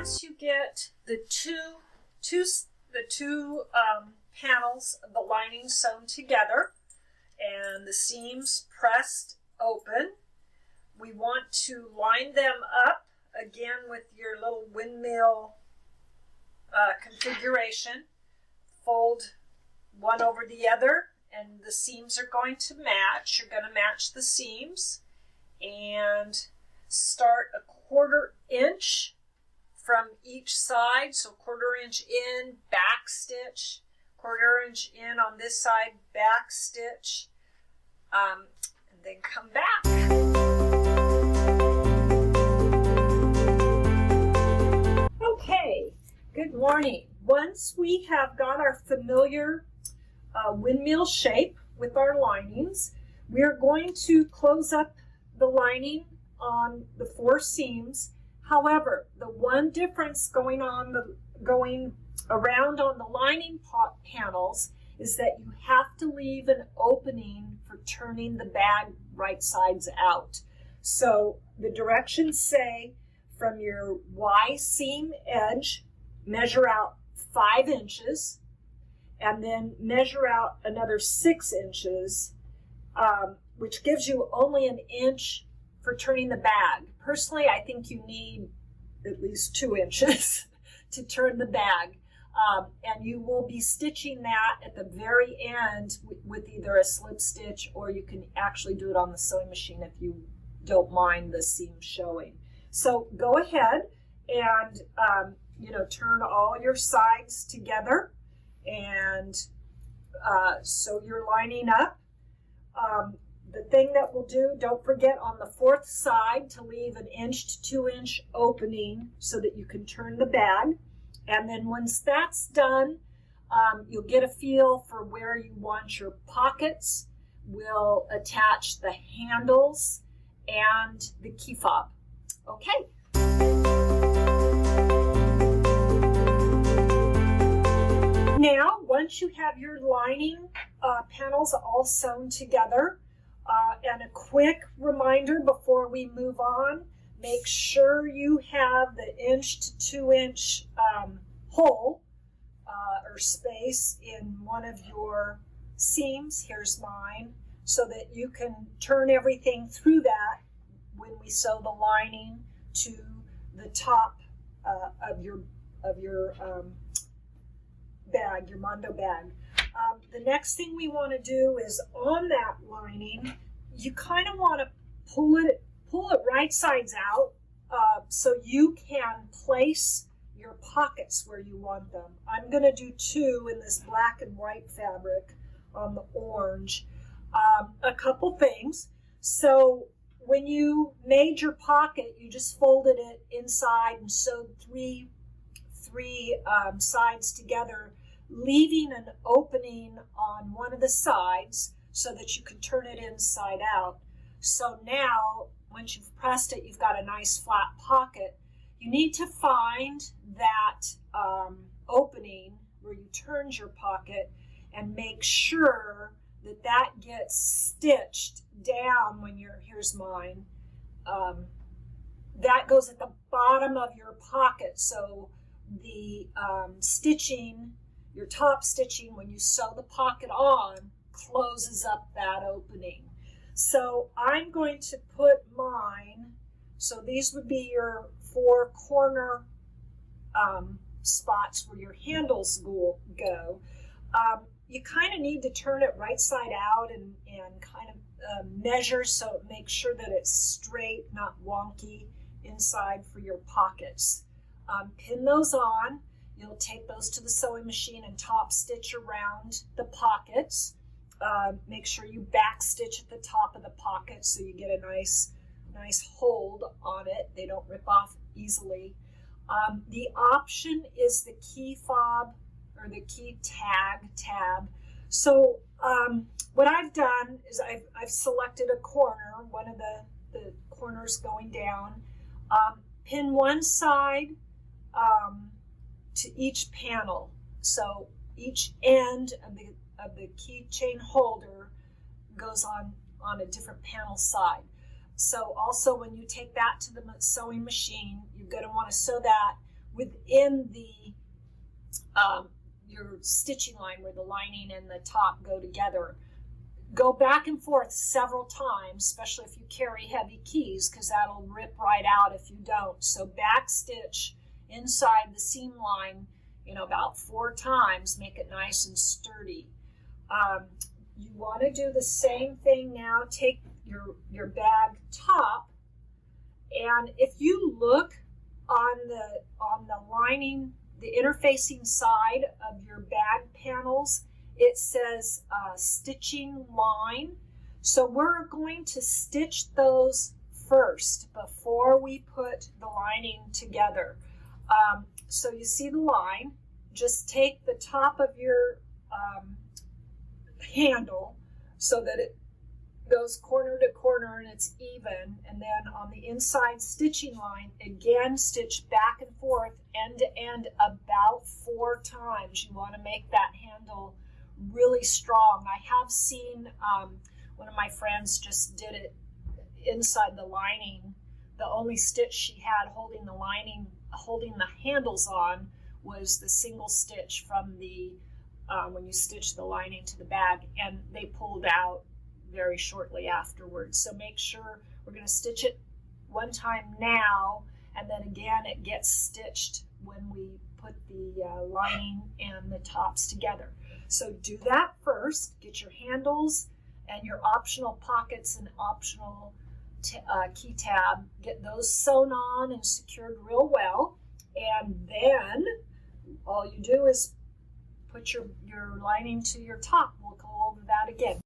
once you get the two panels of the lining sewn together and the seams pressed open, we want to line them up again with your little windmill configuration. Fold one over the other, and the seams are going to match. You're going to match the seams and start a 1/4 inch from each side. So 1/4 inch in, back stitch, 1/4 inch in on this side, back stitch, and then come back. Okay, good morning. Once we have got our familiar windmill shape with our linings, we are going to close up the lining on the 4 seams. However, the one difference going around on the lining panels is that you have to leave an opening for turning the bag right sides out. So the directions say from your Y seam edge, measure out 5 inches, and then measure out another 6 inches, which gives you only 1 inch for turning the bag. Personally, I think you need at least 2 inches to turn the bag. And you will be stitching that at the very end with either a slip stitch, or you can actually do it on the sewing machine if you don't mind the seam showing. So go ahead and turn all your sides together and sew your lining up. The thing that we'll do, don't forget on the 4th side to leave 1 inch to 2 inch opening so that you can turn the bag. And then once that's done, you'll get a feel for where you want your pockets. We'll attach the handles and the key fob. Okay. Now, once you have your lining panels all sewn together, and a quick reminder before we move on, make sure you have the 1 inch to 2 inch hole or space in one of your seams. Here's mine, so that you can turn everything through that when we sew the lining to the top of your bag, your Mondo bag. The next thing we want to do is on that lining, you kind of want to pull it right sides out so you can place your pockets where you want them. I'm going to do 2 in this black and white fabric on the orange. A couple things. So when you made your pocket, you just folded it inside and sewed three sides together, leaving an opening on one of the sides so that you can turn it inside out. So now, once you've pressed it, you've got a nice flat pocket. You need to find that opening where you turned your pocket and make sure that that gets stitched down when here's mine. That goes at the bottom of your pocket. So the stitching, your top stitching, when you sew the pocket on, closes up that opening. So I'm going to put mine, so these would be your 4 corner spots where your handles go. You kind of need to turn it right side out and kind of measure so it makes sure that it's straight, not wonky inside for your pockets. Pin those on. You'll take those to the sewing machine and top stitch around the pockets. Make sure you back stitch at the top of the pocket so you get a nice hold on it. They don't rip off easily. The option is the key fob or the key tab. So what I've done is I've selected a corner, one of the corners going down, pin one side to each panel. So each end of the keychain holder goes on a different panel side. So also when you take that to the sewing machine, you're going to want to sew that within the your stitching line where the lining and the top go together. Go back and forth several times, especially if you carry heavy keys, because that'll rip right out if you don't. So back stitch inside the seam line, about 4 times, make it nice and sturdy. You want to do the same thing now. Take your bag top, and if you look on the lining, the interfacing side of your bag panels, it says stitching line. So we're going to stitch those first before we put the lining together. So you see the line, just take the top of your handle so that it goes corner to corner and it's even, and then on the inside stitching line, again stitch back and forth end to end about 4 times. You want to make that handle really strong. I have seen one of my friends just did it inside the lining. The only stitch she had holding the handles on was the single stitch from the when you stitch the lining to the bag, and they pulled out very shortly afterwards. So make sure we're going to stitch it one time now, and then again it gets stitched when we put the lining and the tops together. So do that first. Get your handles and your optional pockets and optional key tab. Get those sewn on and secured real well, and then all you do is put your lining to your top. We'll go over that again.